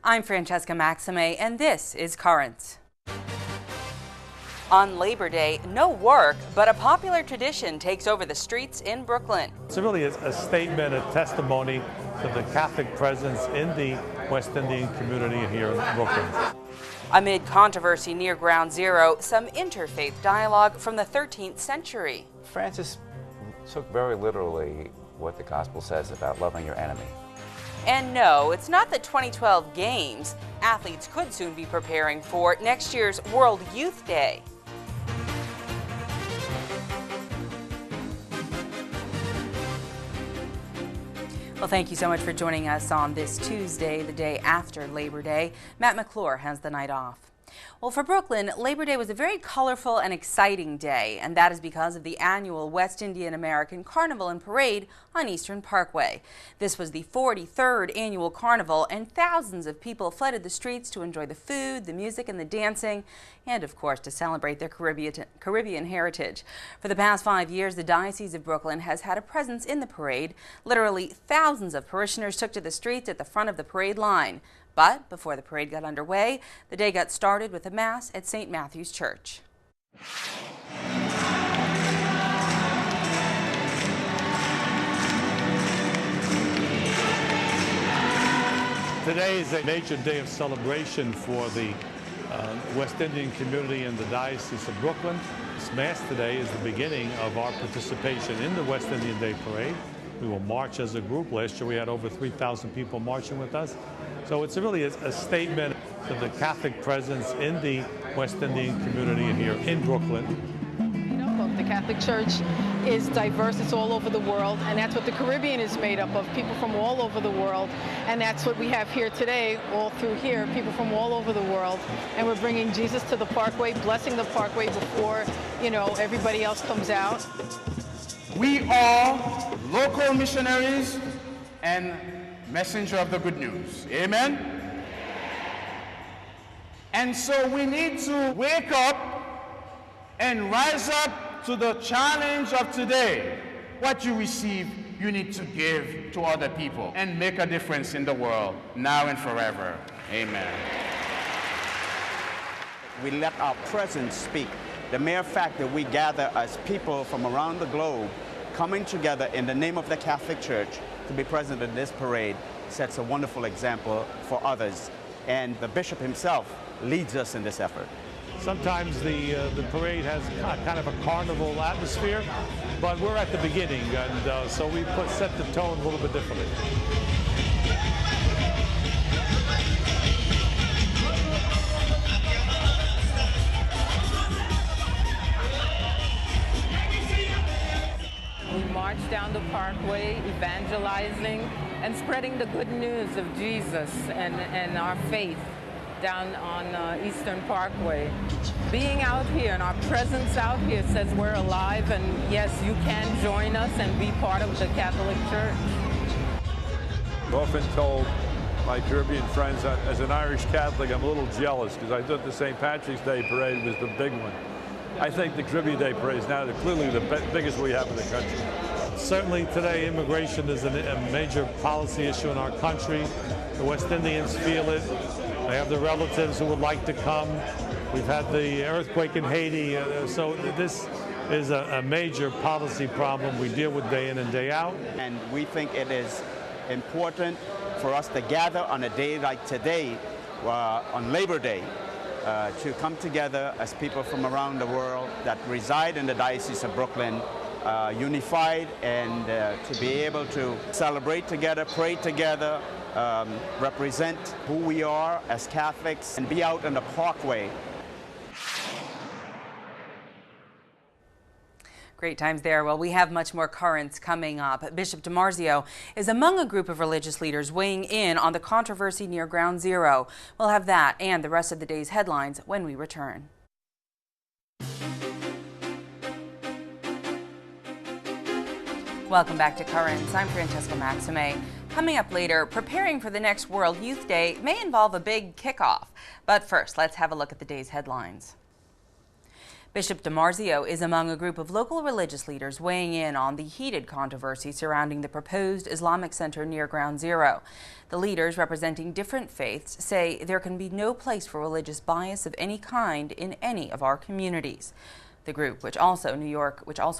I'm Francesca Maxime, and this is Currents. On Labor Day, no work, but a popular tradition takes over the streets in Brooklyn. It's really a statement, a testimony to the Catholic presence in the West Indian community here in Brooklyn. Amid controversy near Ground Zero, some interfaith dialogue from the 13th century. Francis took very literally what the gospel says about loving your enemy. And no, it's not the 2012 Games. Athletes could soon be preparing for next year's World Youth Day. Well, thank you so much for joining us on this Tuesday, the day after Labor Day. Matt McClure has the night off. Well, for Brooklyn, Labor Day was a very colorful and exciting day, and that is because of the annual West Indian American Carnival and Parade on Eastern Parkway. This was the 43rd annual carnival, and thousands of people flooded the streets to enjoy the food, the music, and the dancing, and of course to celebrate their Caribbean heritage. For the past 5 years, the Diocese of Brooklyn has had a presence in the parade. Literally thousands of parishioners took to the streets at the front of the parade line. But before the parade got underway, the day got started with a mass at St. Matthew's Church. Today is a major day of celebration for the West Indian community in the Diocese of Brooklyn. This Mass today is the beginning of our participation in the West Indian Day Parade. We will march as a group. Last year we had over 3,000 people marching with us. So it's really a statement to the Catholic presence in the West Indian community here in Brooklyn. You know, the Catholic Church is diverse. It's all over the world, and that's what the Caribbean is made up of, people from all over the world. And that's what we have here today, all through here, people from all over the world. And we're bringing Jesus to the Parkway, blessing the Parkway before, everybody else comes out. We are local missionaries and messenger of the good news. Amen? And so we need to wake up and rise up to the challenge of today. What you receive, you need to give to other people and make a difference in the world now and forever. Amen. We let our presence speak. The mere fact that we gather as people from around the globe coming together in the name of the Catholic Church to be present in this parade sets a wonderful example for others. And the bishop himself leads us in this effort. Sometimes the parade has kind of a carnival atmosphere, but we're at the beginning, and so we set the tone a little bit differently. We march down the Parkway, evangelizing and spreading the good news of Jesus and our faith down on Eastern Parkway. Being out here and our presence out here says we're alive, and yes, you can join us and be part of the Catholic Church. I've often told my Caribbean friends, as an Irish Catholic, I'm a little jealous because I thought the St. Patrick's Day Parade was the big one. I think the Caribbean Day Parade is now clearly the biggest we have in the country. Certainly today, immigration is a major policy issue in our country. The West Indians feel it. They have the relatives who would like to come. We've had the earthquake in Haiti. So this is a major policy problem we deal with day in and day out. And we think it is important for us to gather on a day like today, on Labor Day, to come together as people from around the world that reside in the Diocese of Brooklyn, unified, and to be able to celebrate together, pray together, represent who we are as Catholics, and be out in the Parkway. Great times there. Well, we have much more currents coming up. Bishop DiMarzio is among a group of religious leaders weighing in on the controversy near Ground Zero. We'll have that and the rest of the day's headlines when we return. Welcome back to Currents. I'm Francesca Maxime. Coming up later, preparing for the next World Youth Day may involve a big kickoff. But first, let's have a look at the day's headlines. Bishop DiMarzio is among a group of local religious leaders weighing in on the heated controversy surrounding the proposed Islamic center near Ground Zero. The leaders, representing different faiths, say there can be no place for religious bias of any kind in any of our communities. The group, which also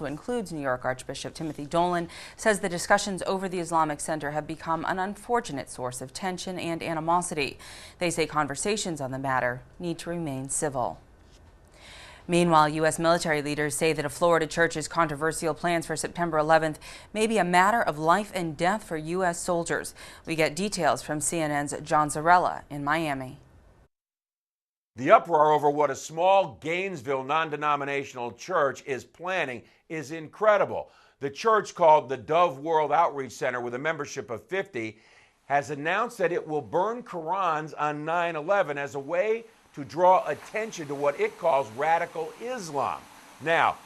includes New York Archbishop Timothy Dolan, says the discussions over the Islamic Center have become an unfortunate source of tension and animosity. They say conversations on the matter need to remain civil. Meanwhile, U.S. military leaders say that a Florida church's controversial plans for September 11th may be a matter of life and death for U.S. soldiers. We get details from CNN's John Zarella in Miami. The uproar over what a small Gainesville non-denominational church is planning is incredible. The church, called the Dove World Outreach Center, with a membership of 50, has announced that it will burn Qurans on 9/11 as a way to draw attention to what it calls radical Islam. Now,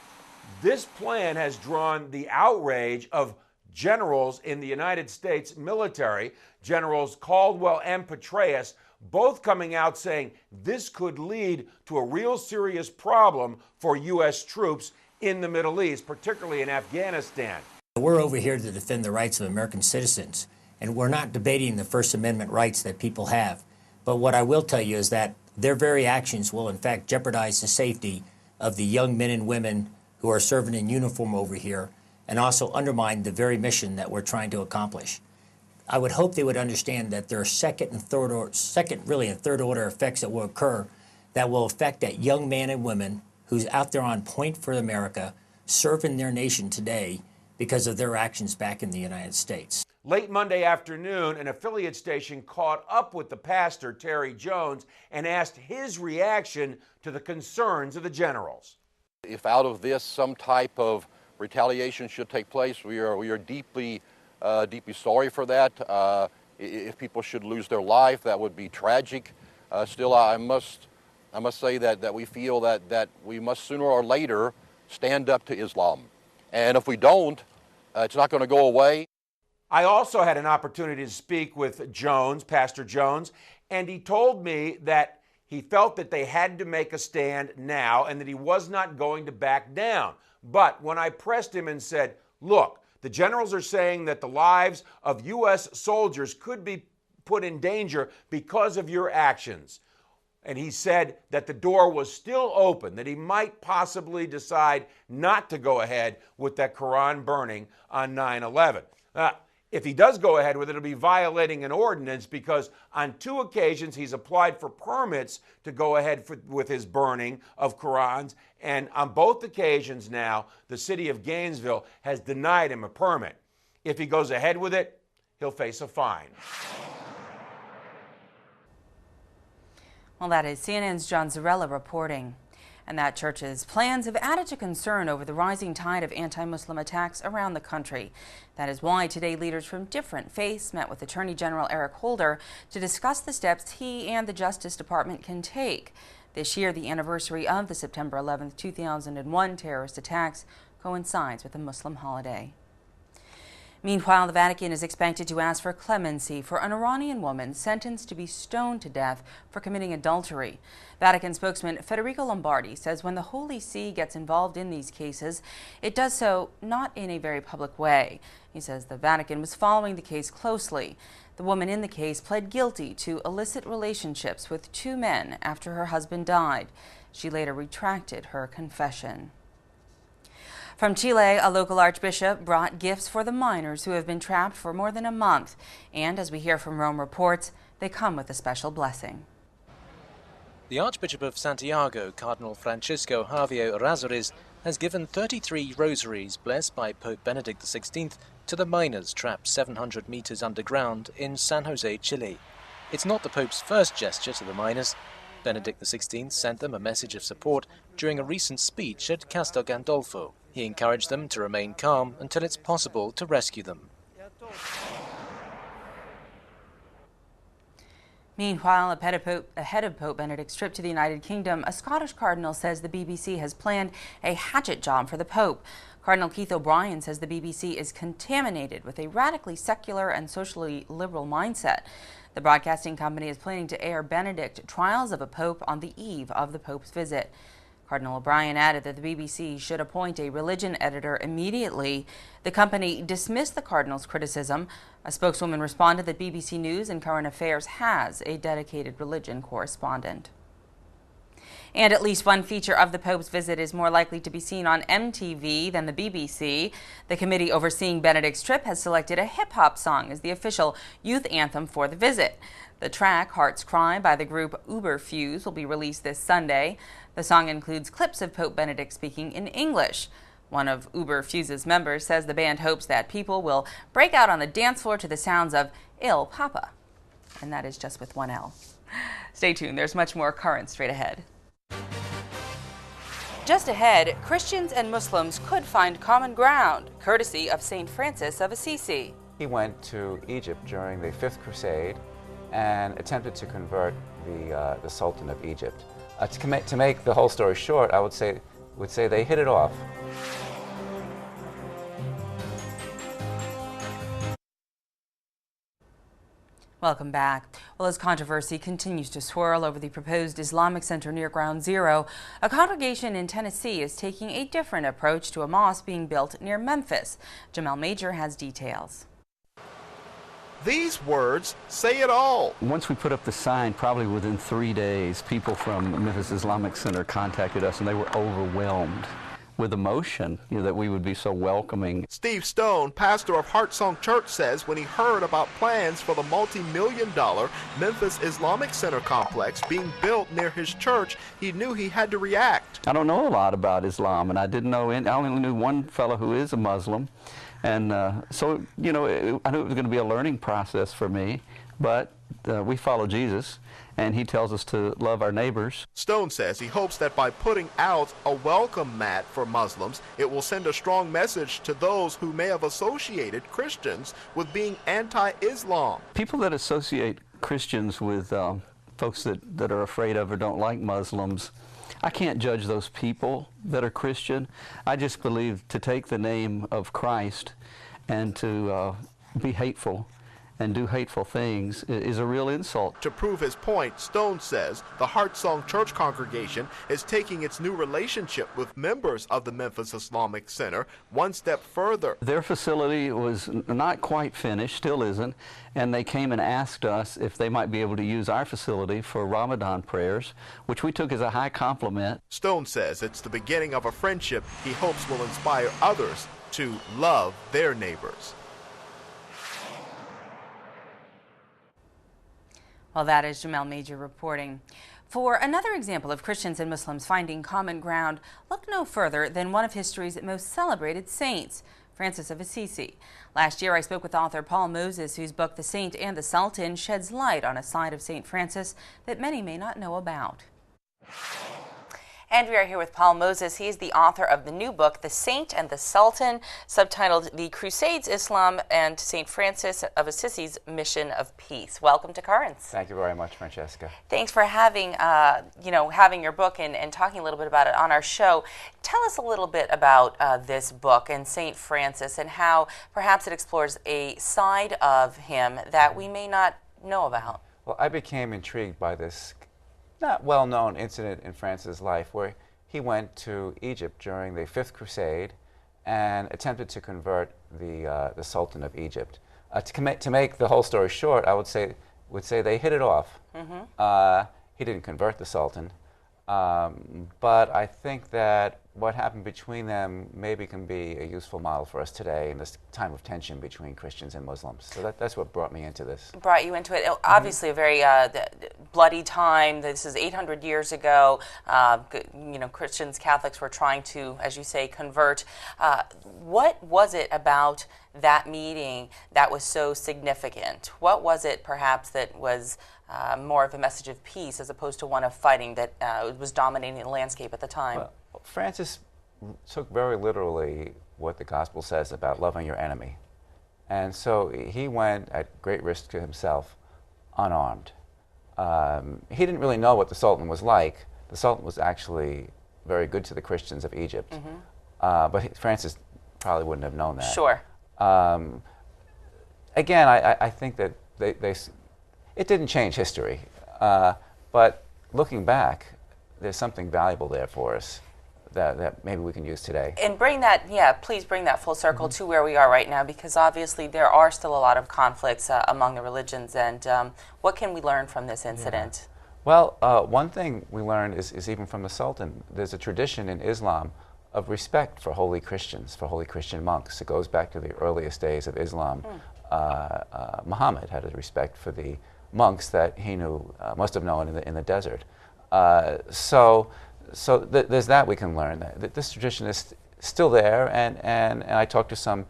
this plan has drawn the outrage of generals in the United States military, Generals Caldwell and Petraeus, both coming out saying this could lead to a real serious problem for U.S. troops in the Middle East, particularly in Afghanistan. We're over here to defend the rights of American citizens, and we're not debating the First Amendment rights that people have. But what I will tell you is that their very actions will, in fact, jeopardize the safety of the young men and women who are serving in uniform over here, and also undermine the very mission that we're trying to accomplish. I would hope they would understand that there are second and third order effects that will occur that will affect that young man and woman who's out there on point for America, serving their nation today because of their actions back in the United States. Late Monday afternoon, an affiliate station caught up with the pastor, Terry Jones, and asked his reaction to the concerns of the generals. If out of this some type of retaliation should take place, we are deeply sorry for that. If people should lose their life, that would be tragic. Still, I must say that we feel that we must sooner or later stand up to Islam. And if we don't, it's not going to go away. I also had an opportunity to speak with Jones, Pastor Jones, and he told me that he felt that they had to make a stand now and that he was not going to back down. But when I pressed him and said, look, the generals are saying that the lives of U.S. soldiers could be put in danger because of your actions. And he said that the door was still open, that he might possibly decide not to go ahead with that Quran burning on 9/11. If he does go ahead with it, it'll be violating an ordinance because on 2 occasions he's applied for permits to go ahead with his burning of Qurans, and on both occasions now, the city of Gainesville has denied him a permit. If he goes ahead with it, he'll face a fine. Well, that is CNN's John Zarella reporting. And that church's plans have added to concern over the rising tide of anti-Muslim attacks around the country. That is why today leaders from different faiths met with Attorney General Eric Holder to discuss the steps he and the Justice Department can take. This year, the anniversary of the September 11th, 2001 terrorist attacks coincides with a Muslim holiday. Meanwhile, the Vatican is expected to ask for clemency for an Iranian woman sentenced to be stoned to death for committing adultery. Vatican spokesman Federico Lombardi says when the Holy See gets involved in these cases, it does so not in a very public way. He says the Vatican was following the case closely. The woman in the case pled guilty to illicit relationships with 2 men after her husband died. She later retracted her confession. From Chile, a local archbishop brought gifts for the miners who have been trapped for more than a month. And as we hear from Rome Reports, they come with a special blessing. The Archbishop of Santiago, Cardinal Francisco Javier Errázuriz, has given 33 rosaries blessed by Pope Benedict XVI to the miners trapped 700 meters underground in San Jose, Chile. It's not the Pope's first gesture to the miners. Benedict XVI sent them a message of support during a recent speech at Castel Gandolfo. He encouraged them to remain calm until it's possible to rescue them. Meanwhile, ahead of Pope Benedict's trip to the United Kingdom, a Scottish cardinal says the BBC has planned a hatchet job for the Pope. Cardinal Keith O'Brien says the BBC is contaminated with a radically secular and socially liberal mindset. The broadcasting company is planning to air Benedict Trials of a Pope on the eve of the Pope's visit. Cardinal O'Brien added that the BBC should appoint a religion editor immediately. The company dismissed the Cardinal's criticism. A spokeswoman responded that BBC News and Current Affairs has a dedicated religion correspondent. And at least one feature of the Pope's visit is more likely to be seen on MTV than the BBC. The committee overseeing Benedict's trip has selected a hip-hop song as the official youth anthem for the visit. The track, Hearts Cry, by the group Uberfuse, will be released this Sunday. The song includes clips of Pope Benedict speaking in English. One of Uberfuse's members says the band hopes that people will break out on the dance floor to the sounds of Il Papa. And that is just with one L. Stay tuned, there's much more current straight ahead. Just ahead, Christians and Muslims could find common ground, courtesy of St. Francis of Assisi. He went to Egypt during the Fifth Crusade and attempted to convert the Sultan of Egypt. To make the whole story short, I would say they hit it off. Welcome back. Well, as controversy continues to swirl over the proposed Islamic Center near Ground Zero, a congregation in Tennessee is taking a different approach to a mosque being built near Memphis. Jamel Major has details. These words say it all. Once we put up the sign, probably within 3 days, people from Memphis Islamic Center contacted us, and they were overwhelmed with emotion, that we would be so welcoming. Steve Stone, pastor of Heartsong Church, says when he heard about plans for the multi-million-dollar Memphis Islamic Center complex being built near his church, he knew he had to react. I don't know a lot about Islam, and I only knew one fellow who is a Muslim. And so, I knew it was going to be a learning process for me, but we follow Jesus, and he tells us to love our neighbors. Stone says he hopes that by putting out a welcome mat for Muslims, it will send a strong message to those who may have associated Christians with being anti-Islam. People that associate Christians with folks that are afraid of or don't like Muslims, I can't judge those people that are Christian. I just believe to take the name of Christ and to be hateful and do hateful things is a real insult. To prove his point, Stone says the Heartsong Church congregation is taking its new relationship with members of the Memphis Islamic Center one step further. Their facility was not quite finished, still isn't, and they came and asked us if they might be able to use our facility for Ramadan prayers, which we took as a high compliment. Stone says it's the beginning of a friendship he hopes will inspire others to love their neighbors. Well, that is Jamel Major reporting. For another example of Christians and Muslims finding common ground, look no further than one of history's most celebrated saints, Francis of Assisi. Last year, I spoke with author Paul Moses, whose book The Saint and the Sultan sheds light on a side of St. Francis that many may not know about. And we are here with Paul Moses. He is the author of the new book, The Saint and the Sultan, subtitled The Crusades, Islam, and St. Francis of Assisi's Mission of Peace. Welcome to Currents. Thank you very much, Francesca. Thanks for having, having your book and talking a little bit about it on our show. Tell us a little bit about this book and St. Francis and how perhaps it explores a side of him that we may not know about. Well, I became intrigued by this not well-known incident in Francis' life where he went to Egypt during the Fifth Crusade and attempted to convert the Sultan of Egypt. To make the whole story short, I would say they hit it off. Mm-hmm. He didn't convert the Sultan, but I think that what happened between them maybe can be a useful model for us today in this time of tension between Christians and Muslims. So that's what brought me into this. Brought you into it. Obviously, a very bloody time. This is 800 years ago. Christians, Catholics were trying to, as you say, convert. What was it about that meeting that was so significant? What was it, perhaps, that was more of a message of peace as opposed to one of fighting that was dominating the landscape at the time? Well, Francis took very literally what the gospel says about loving your enemy. And so he went at great risk to himself, unarmed. He didn't really know what the Sultan was like. The Sultan was actually very good to the Christians of Egypt. Mm-hmm. But Francis probably wouldn't have known that. Sure. Again, I think that it didn't change history. But looking back, there's something valuable there for us that maybe we can use today. And bring that, please bring that full circle to where we are right now, because obviously there are still a lot of conflicts among the religions, and what can we learn from this incident? Well, one thing we learned is even from the Sultan, there's a tradition in Islam of respect for holy Christians, for holy Christian monks. It goes back to the earliest days of Islam. Muhammad had a respect for the monks that he knew, must have known in the desert. So there's that we can learn. That this tradition is still there, and I talked to some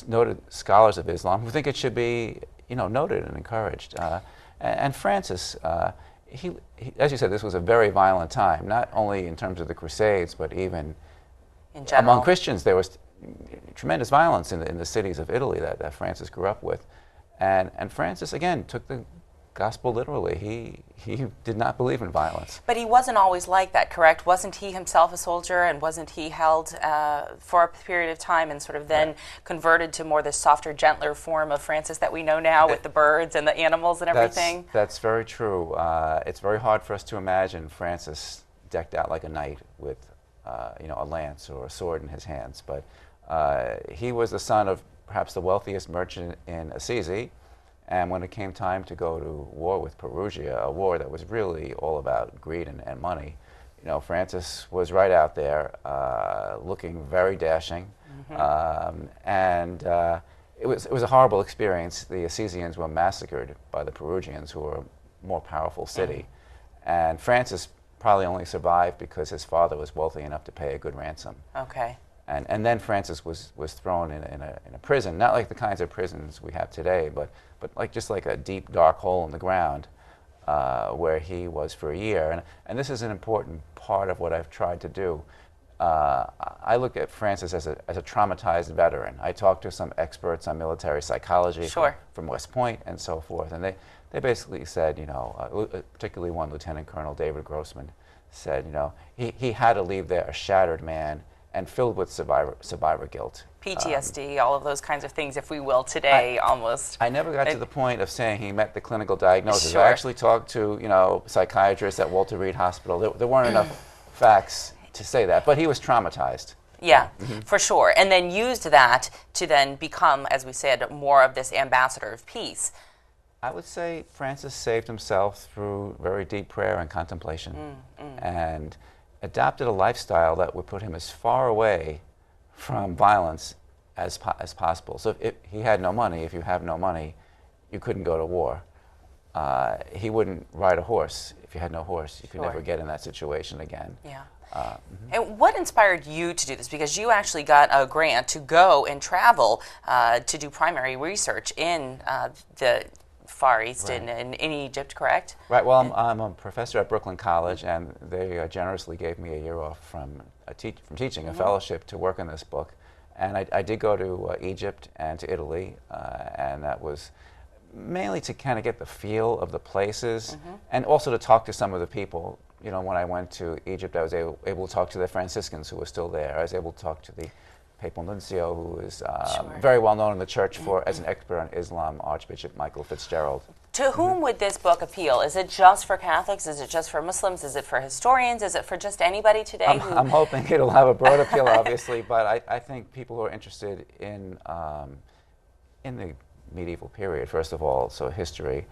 noted scholars of Islam who think it should be, noted and encouraged. And Francis, he, as you said, this was a very violent time, not only in terms of the Crusades, but even in general. Among Christians. There was tremendous violence in the cities of Italy that Francis grew up with. And Francis, again, took the gospel literally. He did not believe in violence. But he wasn't always like that, correct? Wasn't he himself a soldier, and wasn't he held for a period of time and sort of then converted to more the softer, gentler form of Francis that we know now with the birds and the animals and everything? That's very true. It's very hard for us to imagine Francis decked out like a knight with a lance or a sword in his hands. But he was the son of perhaps the wealthiest merchant in Assisi. And when it came time to go to war with Perugia, a war that was really all about greed and money, Francis was right out there, looking very dashing, and it was a horrible experience. The Assisians were massacred by the Perugians, who were a more powerful city, and Francis probably only survived because his father was wealthy enough to pay a good ransom. Okay. And then Francis was thrown in a prison, not like the kinds of prisons we have today, but just like a deep, dark hole in the ground where he was for a year. And this is an important part of what I've tried to do. I look at Francis as a traumatized veteran. I talked to some experts on military psychology from West Point and so forth, and they basically said, particularly one, Lieutenant Colonel David Grossman, said, he had to leave there a shattered man and filled with survivor guilt. PTSD, all of those kinds of things, if we will, today, almost. I never got to the point of saying he met the clinical diagnosis. I actually talked to, psychiatrists at Walter Reed Hospital. There weren't enough facts to say that, but he was traumatized. Yeah, for sure. And then used that to then become, as we said, more of this ambassador of peace. I would say Francis saved himself through very deep prayer and contemplation, and adopted a lifestyle that would put him as far away from violence as possible. So if he had no money, if you have no money, you couldn't go to war. He wouldn't ride a horse. If you had no horse, you could never get in that situation again. Yeah. And what inspired you to do this? Because you actually got a grant to go and travel to do primary research in the Far East in Egypt, correct? Right. Well, I'm a professor at Brooklyn College, and they generously gave me a year off from teaching, a fellowship, to work on this book. And I did go to Egypt and to Italy, and that was mainly to kind of get the feel of the places, and also to talk to some of the people. When I went to Egypt, I was able to talk to the Franciscans who were still there. I was able to talk to the papal nuncio, who is very well known in the church as an expert on Islam, Archbishop Michael Fitzgerald. To whom would this book appeal? Is it just for Catholics? Is it just for Muslims? Is it for historians? Is it for just anybody today? I'm hoping it'll have a broad appeal, obviously, but I think people who are interested in the medieval period, first of all, so history,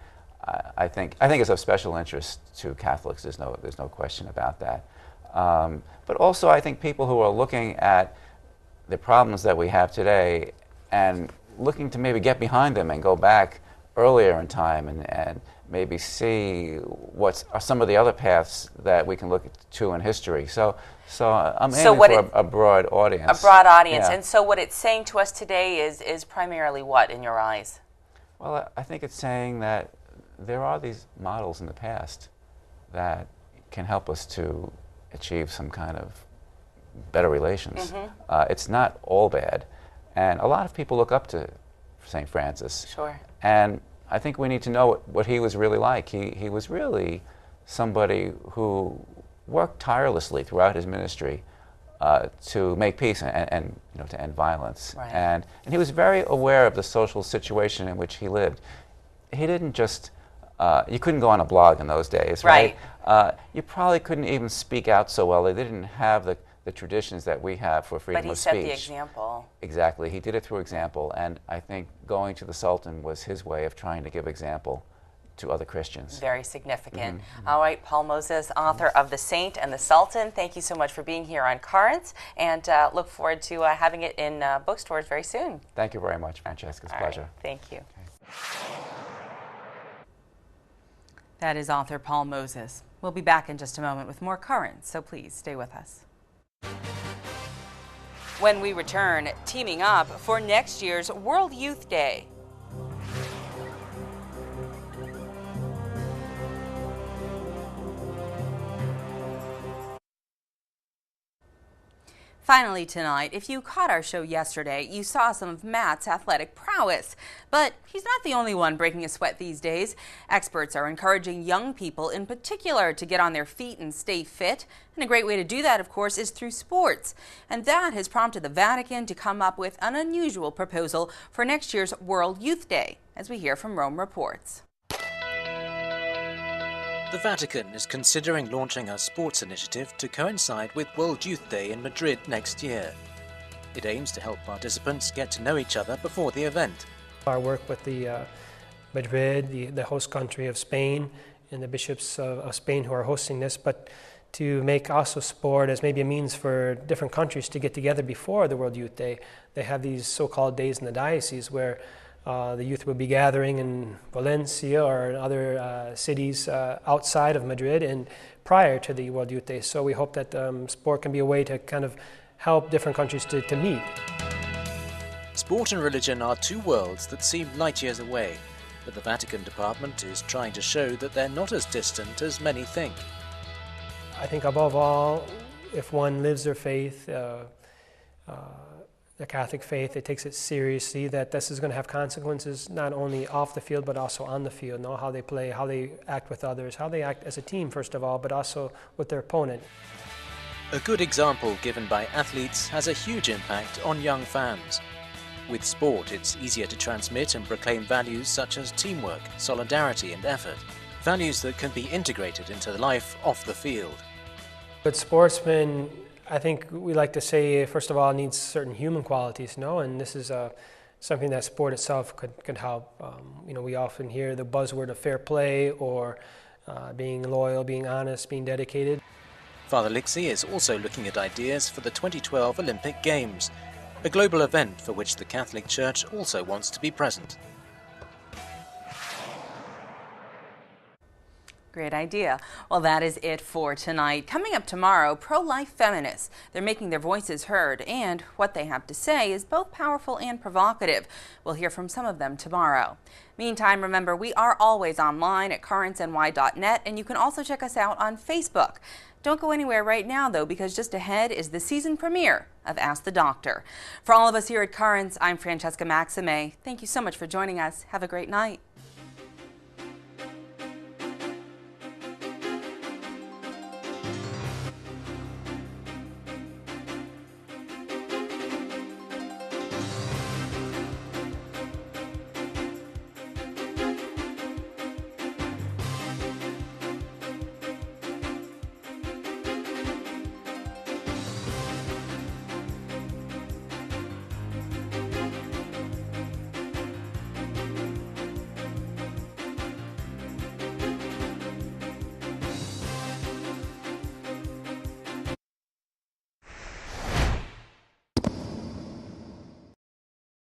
I think it's of special interest to Catholics. There's no question about that. But also, I think people who are looking at the problems that we have today and looking to maybe get behind them and go back earlier in time and maybe see what are some of the other paths that we can look to in history. So I'm aiming for a broad audience. A broad audience. Yeah. And so what it's saying to us today is primarily what in your eyes? Well, I think it's saying that there are these models in the past that can help us to achieve some kind of better relations. It's not all bad. And a lot of people look up to St. Francis. Sure. And I think we need to know what he was really like. He was really somebody who worked tirelessly throughout his ministry to make peace and to end violence. Right. And he was very aware of the social situation in which he lived. He didn't just you couldn't go on a blog in those days, right? you probably couldn't even speak out so well. They didn't have the traditions that we have for freedom of speech. But he set the example. Exactly. He did it through example, and I think going to the Sultan was his way of trying to give example to other Christians. Very significant. All right, Paul Moses, author of The Saint and the Sultan, thank you so much for being here on Currents, and look forward to having it in bookstores very soon. Thank you very much, Francesca. It's a pleasure. Right, thank you. Okay. That is author Paul Moses. We'll be back in just a moment with more Currents, so please stay with us. When we return, teaming up for next year's World Youth Day. Finally tonight, if you caught our show yesterday, you saw some of Matt's athletic prowess. But he's not the only one breaking a sweat these days. Experts are encouraging young people in particular to get on their feet and stay fit. And a great way to do that, of course, is through sports. And that has prompted the Vatican to come up with an unusual proposal for next year's World Youth Day, as we hear from Rome Reports. The Vatican is considering launching a sports initiative to coincide with World Youth Day in Madrid next year. It aims to help participants get to know each other before the event. Our work with the Madrid, the host country of Spain, and the bishops of Spain who are hosting this, but to make also sport as maybe a means for different countries to get together before the World Youth Day. They have these so-called days in the diocese where the youth will be gathering in Valencia or in other cities outside of Madrid and prior to the World Youth Day. So we hope that sport can be a way to kind of help different countries to meet. Sport and religion are two worlds that seem light years away, but the Vatican department is trying to show that they're not as distant as many think. I think above all, if one lives their faith, the Catholic faith, it takes it seriously, that this is going to have consequences not only off the field but also on the field, know how they play, how they act with others, how they act as a team first of all, but also with their opponent. A good example given by athletes has a huge impact on young fans. With sport, it's easier to transmit and proclaim values such as teamwork, solidarity and effort, values that can be integrated into life off the field. But sportsmen, I think we like to say, first of all, needs certain human qualities, and this is something that sport itself could help. We often hear the buzzword of fair play or being loyal, being honest, being dedicated. Father Lixie is also looking at ideas for the 2012 Olympic Games, a global event for which the Catholic Church also wants to be present. Great idea. Well, that is it for tonight. Coming up tomorrow, pro-life feminists. They're making their voices heard, and what they have to say is both powerful and provocative. We'll hear from some of them tomorrow. Meantime, remember, we are always online at currentsny.net, and you can also check us out on Facebook. Don't go anywhere right now, though, because just ahead is the season premiere of Ask the Doctor. For all of us here at Currents, I'm Francesca Maxime. Thank you so much for joining us. Have a great night.